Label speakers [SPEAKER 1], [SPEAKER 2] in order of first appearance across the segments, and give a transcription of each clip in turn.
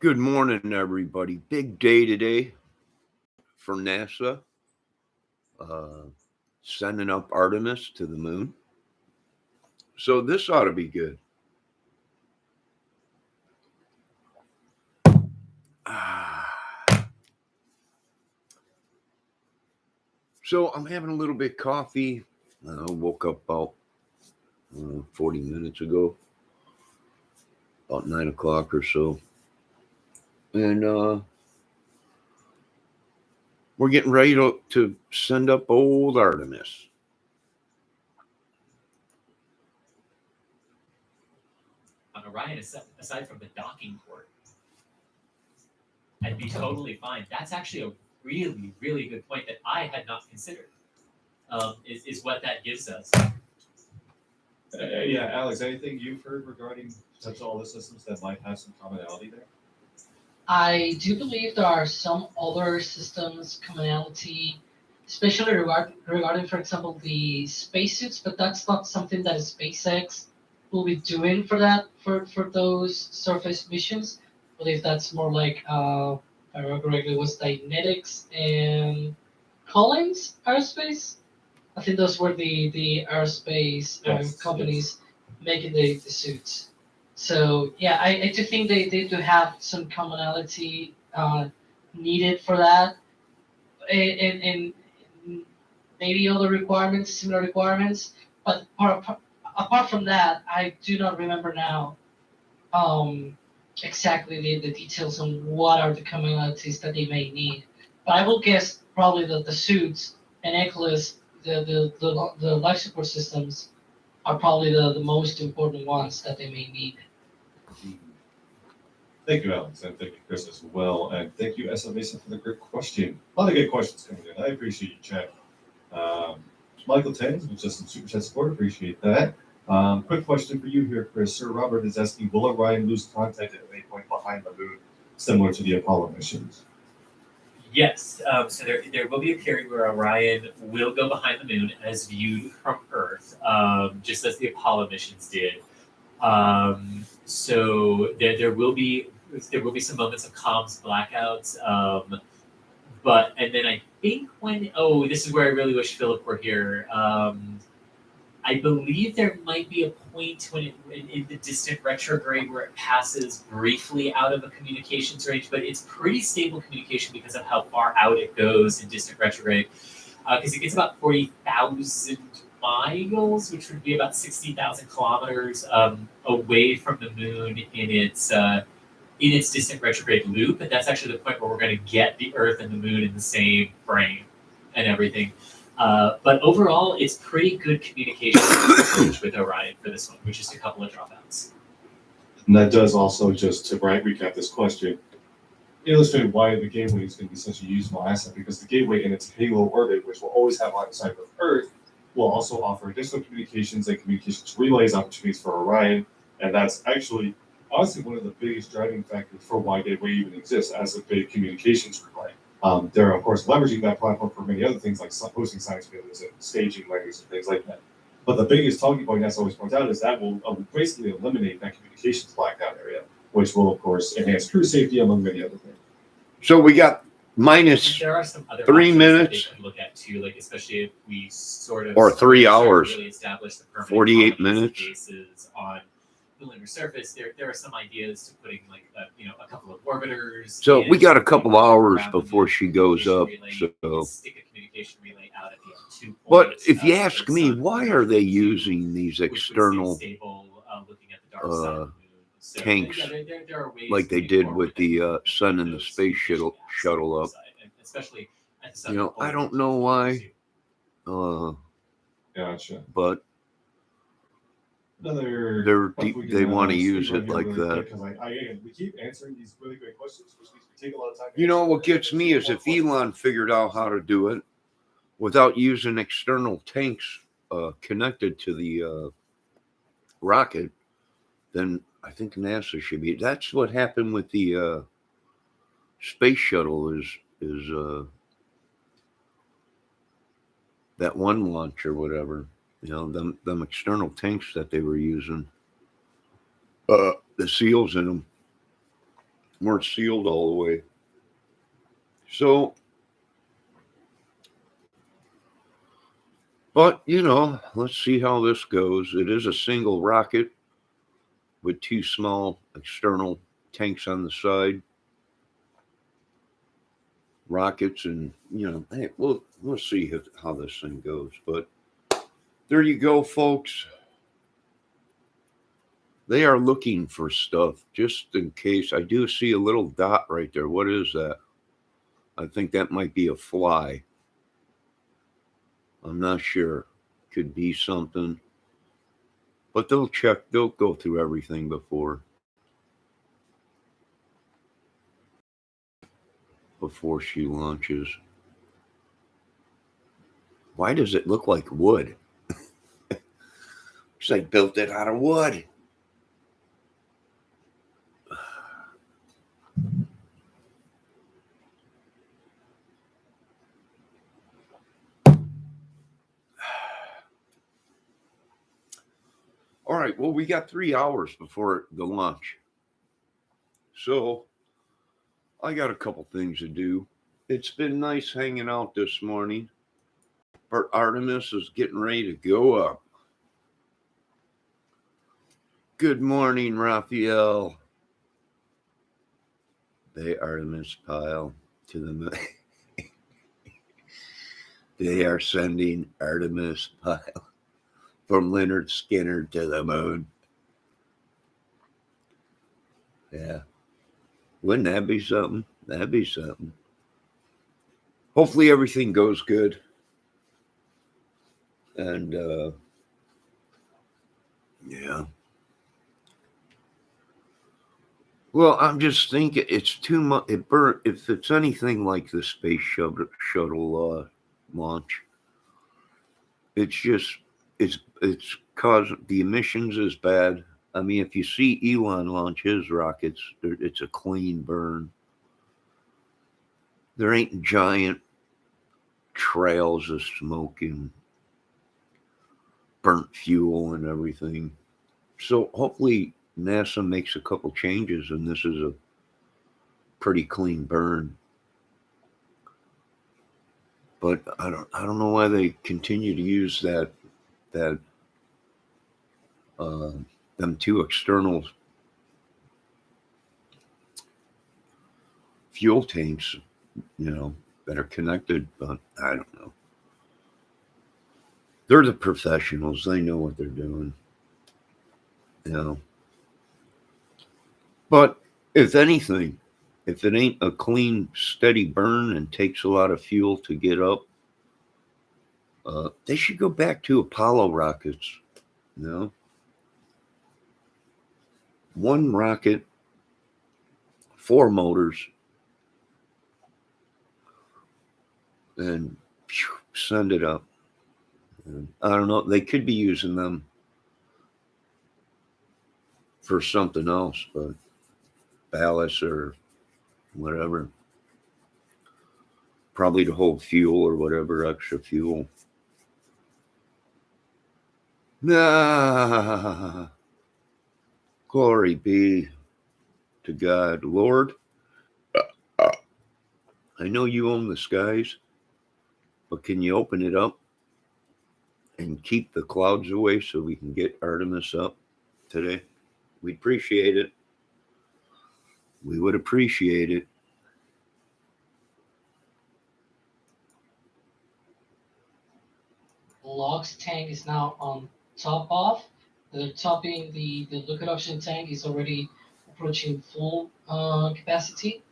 [SPEAKER 1] Good morning, everybody. Big day today for NASA, uh, sending up Artemis to the moon. So this ought to be good. So I'm having a little bit of coffee. I woke up about 40 minutes ago, about 9 o'clock or so. And we're getting ready to send up old Artemis.
[SPEAKER 2] On Orion, aside from the docking port, I'd be totally fine. That's actually a really, really good point that I had not considered. Is what that gives us.
[SPEAKER 3] Yeah, Alex, anything you've heard regarding potential other systems that might have some commonality there?
[SPEAKER 4] I do believe there are some other systems commonality, especially regarding, for example, the spacesuits, but that's not something that SpaceX will be doing for those surface missions. I believe that's more like, if I remember correctly, was Dynetics and Collins Aerospace. I think those were the aerospace companies making the suits. So yeah, I do think they do have some commonality needed for that, and maybe other requirements, similar requirements. But apart from that, I do not remember now um, exactly the details on what are the commonalities that they may need. But I will guess probably that the suits and necklace, the life support systems are probably the most important ones that they may need.
[SPEAKER 3] Thank you, Alex, and thank you, Chris, as well. And thank you, SM Mason, for the great question. A lot of good questions coming in. I appreciate you, chat. Michael Tens, with just some super chat support. Appreciate that. Quick question for you here, Chris. Sir Robert is asking, will Orion lose contact at any point behind the moon, similar to the Apollo missions?
[SPEAKER 2] Yes. So there will be a period where Orion will go behind the moon as viewed from Earth, just as the Apollo missions did. So there will be some moments of comms blackouts. And then I think this is where I really wish Philip were here. I believe there might be a point when in the distant retrograde where it passes briefly out of a communications range, but it's pretty stable communication because of how far out it goes in distant retrograde. Because it gets about 40,000 miles, which would be about 60,000 kilometers away from the moon in its distant retrograde loop. And that's actually the point where we're going to get the Earth and the moon in the same frame and everything. But overall, it's pretty good communication approach with Orion for this one, with just a couple of dropouts.
[SPEAKER 3] And that does also, just to recap this question, illustrate why the gateway is going to be such a useful asset, because the gateway in its halo orbit, which will always have line of sight with Earth, will also offer additional communications and communications relays opportunities for Orion. And that's actually, honestly, one of the biggest driving factors for why Gateway even exists as a big communications relay. They're, of course, leveraging that platform for many other things like hosting science failures and staging layers and things like that. But the biggest talking point, as always points out, is that will basically eliminate that communications blackout area, which will, of course, enhance crew safety, among many other things.
[SPEAKER 1] So we got minus
[SPEAKER 2] There are some other
[SPEAKER 1] 3
[SPEAKER 2] options
[SPEAKER 1] minutes
[SPEAKER 2] that they could look at too, like especially if we sort of
[SPEAKER 1] or 3 hours,
[SPEAKER 2] really establish the permanent
[SPEAKER 1] 48
[SPEAKER 2] colonies and
[SPEAKER 1] minutes.
[SPEAKER 2] bases on the lunar surface. There are some ideas to putting like a couple of orbiters.
[SPEAKER 1] So we got a
[SPEAKER 2] in,
[SPEAKER 1] couple hours
[SPEAKER 2] around the
[SPEAKER 1] before
[SPEAKER 2] moon,
[SPEAKER 1] she goes up.
[SPEAKER 2] communication relay. You
[SPEAKER 1] So,
[SPEAKER 2] can stick a communication relay out at the two
[SPEAKER 1] but
[SPEAKER 2] points,
[SPEAKER 1] if you
[SPEAKER 2] to
[SPEAKER 1] ask
[SPEAKER 2] the
[SPEAKER 1] me,
[SPEAKER 2] sun,
[SPEAKER 1] why
[SPEAKER 2] which
[SPEAKER 1] are
[SPEAKER 2] would
[SPEAKER 1] they
[SPEAKER 2] be
[SPEAKER 1] using these
[SPEAKER 2] which would stay
[SPEAKER 1] external
[SPEAKER 2] stable, looking at the dark side of the moon. So
[SPEAKER 1] tanks
[SPEAKER 2] there are ways
[SPEAKER 1] like
[SPEAKER 2] to
[SPEAKER 1] they
[SPEAKER 2] move
[SPEAKER 1] did
[SPEAKER 2] forward
[SPEAKER 1] with the
[SPEAKER 2] and
[SPEAKER 1] sun and the
[SPEAKER 2] those
[SPEAKER 1] space
[SPEAKER 2] communication gaps
[SPEAKER 1] shuttle
[SPEAKER 2] on the
[SPEAKER 1] up?
[SPEAKER 2] side, and especially at the southern
[SPEAKER 1] You know,
[SPEAKER 2] pole,
[SPEAKER 1] I don't
[SPEAKER 2] which
[SPEAKER 1] know
[SPEAKER 2] is
[SPEAKER 1] why,
[SPEAKER 3] Gotcha.
[SPEAKER 1] but they want to use it like that.
[SPEAKER 3] Because we keep answering these really great questions, which means we take a lot of time.
[SPEAKER 1] You know, what gets me is if Elon figured out how to do it without using external tanks connected to the rocket, then I think NASA should be. That's what happened with the space shuttle. Is that one launch or whatever? You know, them external tanks that they were using. The seals in them weren't sealed all the way. So, but let's see how this goes. It is a single rocket with two small external tanks on the side. Rockets, and hey, we'll see how this thing goes. But there you go, folks. They are looking for stuff just in case. I do see a little dot right there. What is that? I think that might be a fly. I'm not sure. Could be something. But they'll check. They'll go through everything before she launches. Why does it look like wood? It's like built it out of wood. All right, well, we got 3 hours before the launch. So I got a couple things to do. It's been nice hanging out this morning. But Artemis is getting ready to go up. Good morning, Raphael. They Artemis pile to the moon. They are sending Artemis pile from Leonard Skinner to the moon. Yeah. Wouldn't that be something? That'd be something. Hopefully everything goes good. And yeah. Well, I'm just thinking it's too much. If it's anything like the space shuttle launch, it's caused the emissions is bad. I mean, if you see Elon launch his rockets, it's a clean burn. There ain't giant trails of smoke and burnt fuel and everything. So hopefully NASA makes a couple changes and this is a pretty clean burn. But I don't know why they continue to use them two external fuel tanks, that are connected, but I don't know. They're the professionals. They know what they're doing. But if anything, if it ain't a clean, steady burn and takes a lot of fuel to get up, they should go back to Apollo rockets. One rocket, 4 motors, and send it up. And I don't know. They could be using them for something else, but ballast or whatever. Probably to hold fuel or whatever, extra fuel. Nah. Glory be to God. Lord, I know you own the skies, but can you open it up and keep the clouds away so we can get Artemis up today? We'd appreciate it. We would appreciate it.
[SPEAKER 4] LOX tank is now on top off. The topping, the liquid oxygen tank is already approaching full capacity.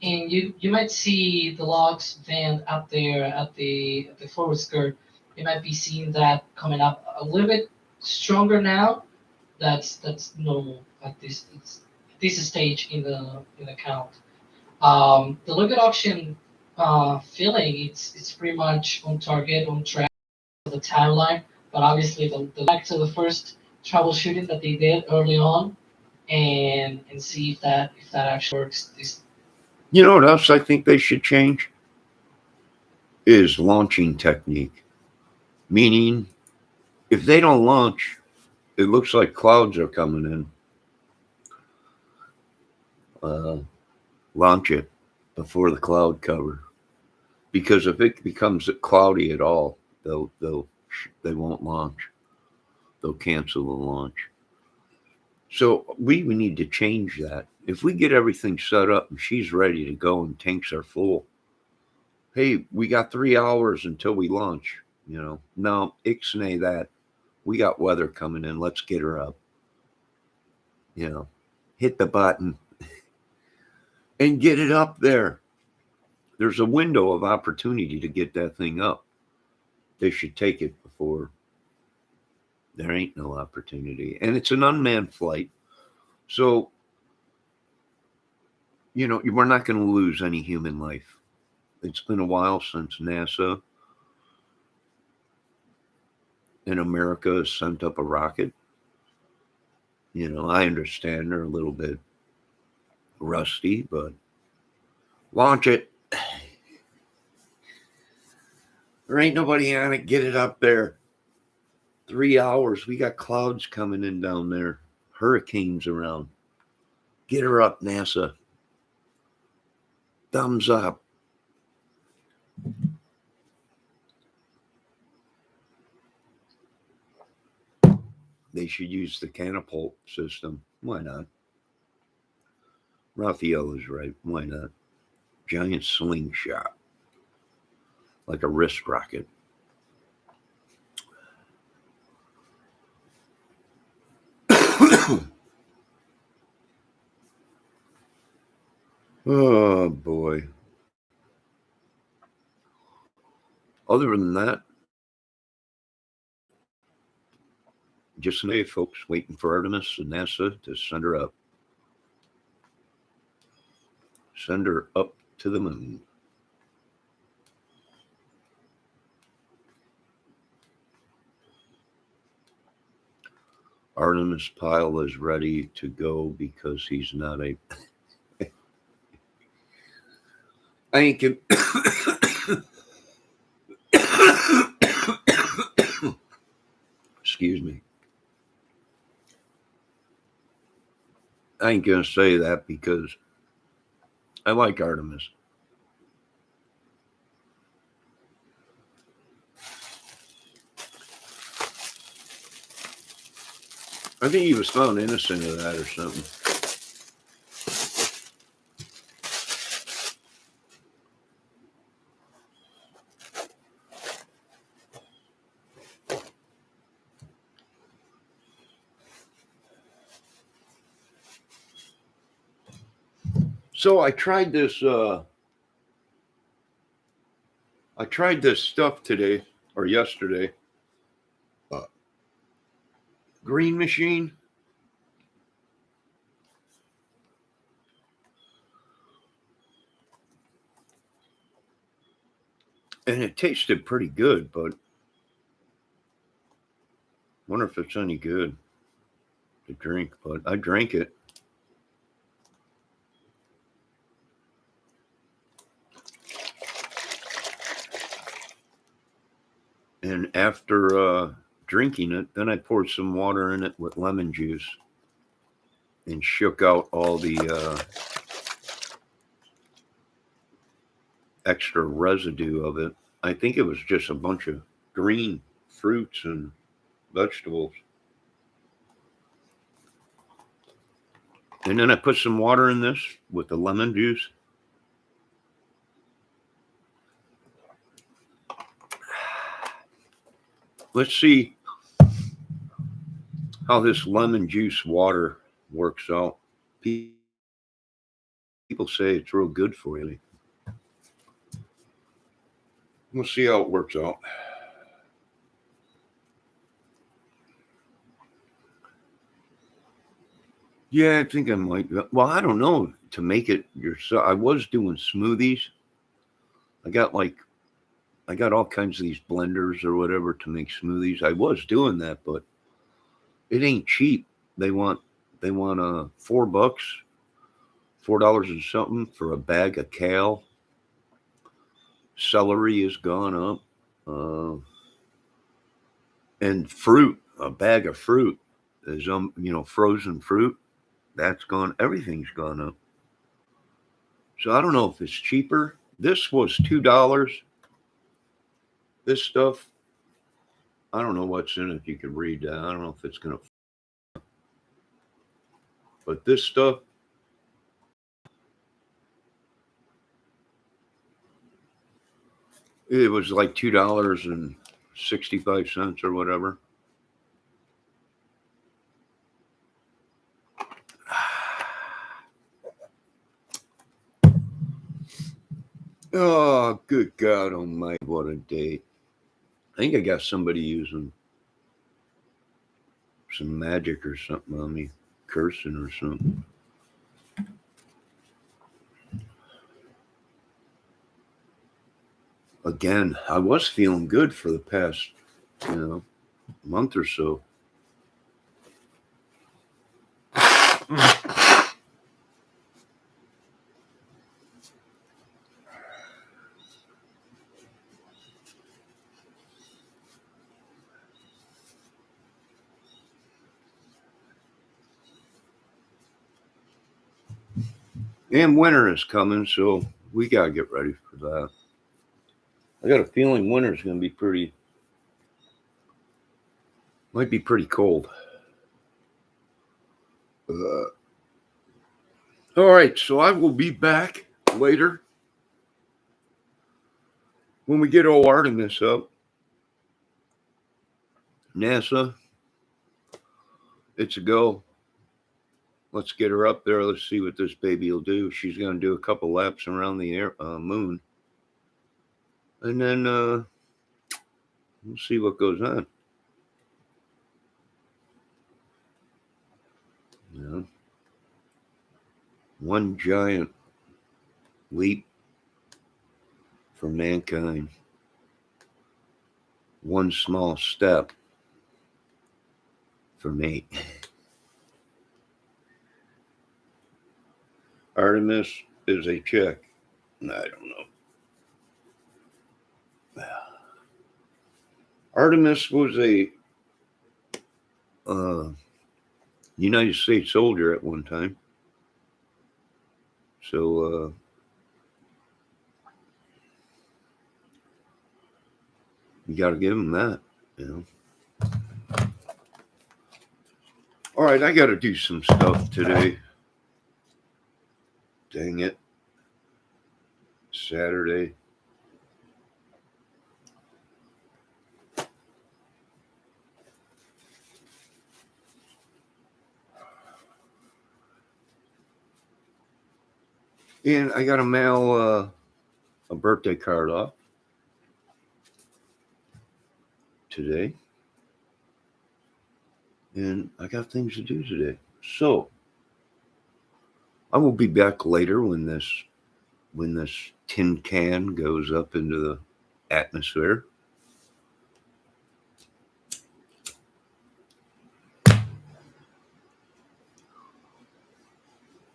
[SPEAKER 4] And you might see the LOX vent up there at the forward skirt. You might be seeing that coming up a little bit stronger now. That's normal at this stage in the count. The liquid oxygen filling, it's pretty much on target, on track for the timeline. But obviously, back to the first troubleshooting that they did early on, and see if that actually works.
[SPEAKER 1] What else I think they should change is launching technique. Meaning, if they don't launch, it looks like clouds are coming in. launch it before the cloud cover, because if it becomes cloudy at all, they won't launch. They'll cancel the launch. So we need to change that. If we get everything set up and she's ready to go and tanks are full, hey, we got 3 hours until we launch. No, ixnay that. We got weather coming in. Let's get her up. Hit the button and get it up there. There's a window of opportunity to get that thing up. They should take it before there ain't no opportunity. And it's an unmanned flight. So, we're not going to lose any human life. It's been a while since NASA in America has sent up a rocket. I understand they're a little bit rusty, but launch it. There ain't nobody on it. Get it up there. 3 hours. We got clouds coming in down there. Hurricanes around. Get her up, NASA. Thumbs up. They should use the catapult system. Why not? Raphael is right. Why not? Giant slingshot. Like a wrist rocket. Oh, boy. Other than that, just today, folks, waiting for Artemis and NASA to send her up. Send her up to the moon. Artemis Pyle is ready to go because he's not a... I ain't gonna... Excuse me. I ain't going to say that because I like Artemis. I think he was found innocent of that or something. So I tried this stuff today or yesterday. Green machine. And it tasted pretty good, but wonder if it's any good to drink, but I drank it. And after drinking it, then I poured some water in it with lemon juice and shook out all the extra residue of it. I think it was just a bunch of green fruits and vegetables. And then I put some water in this with the lemon juice. Let's see how this lemon juice water works out. People say it's real good for you. We'll see how it works out. Yeah, I think I might. Well, I don't know. To make it yourself, I was doing smoothies. I got all kinds of these blenders or whatever to make smoothies. I was doing that, but it ain't cheap. They want $4, $4 and something for a bag of kale. Celery has gone up, and fruit. A bag of fruit is frozen fruit. That's gone. Everything's gone up. So I don't know if it's cheaper. This was $2. This stuff, I don't know what's in it. If you could read that, I don't know if it's gonna. But this stuff, it was like $2.65 or whatever. Oh, good God Almighty! What a day! I think I got somebody using some magic or something on me, cursing or something. Again, I was feeling good for the past, month or so. And winter is coming, so we gotta get ready for that. I got a feeling winter's gonna be might be pretty cold. All right, so I will be back later when we get old Artemis up. NASA, it's a go. Let's get her up there. Let's see what this baby will do. She's going to do a couple laps around the moon. And then we'll see what goes on. Yeah. One giant leap for mankind. One small step for me. Artemis is a chick. I don't know. Artemis was a United States soldier at one time. So you got to give him that, All right, I got to do some stuff today. Dang it. Saturday. And I got to mail a birthday card off today. And I got things to do today. So I will be back later when this tin can goes up into the atmosphere.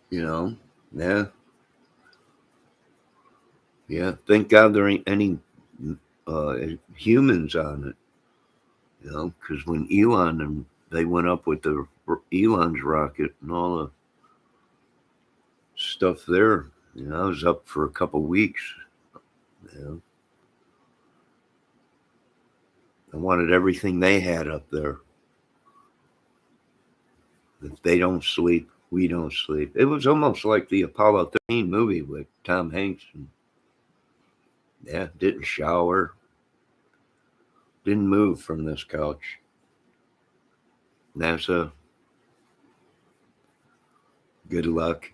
[SPEAKER 1] Yeah. Yeah, thank God there ain't any humans on it, because when Elon and they went up with Elon's rocket and all the stuff there, I was up for a couple weeks. I wanted everything they had up there. If they don't sleep, we don't sleep. It was almost like the Apollo 13 movie with Tom Hanks. And, didn't shower. Didn't move from this couch. NASA, good luck.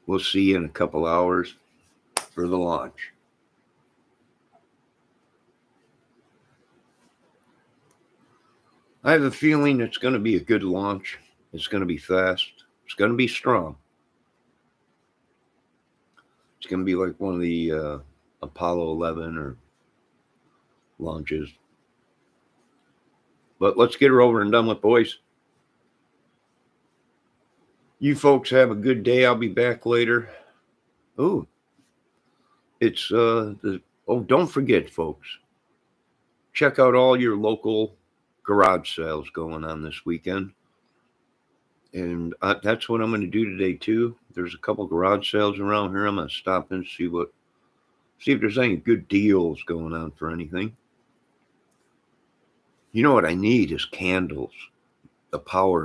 [SPEAKER 1] We'll see you in a couple hours for the launch. I have a feeling it's going to be a good launch. It's going to be fast. It's going to be strong. It's going to be like one of the Apollo 11 or launches. But let's get her over and done with, boys. You folks have a good day. I'll be back later. Oh, it's don't forget, folks. Check out all your local garage sales going on this weekend. And that's what I'm going to do today too. There's a couple garage sales around here. I'm going to stop and see if there's any good deals going on for anything. You know what I need is candles. The power's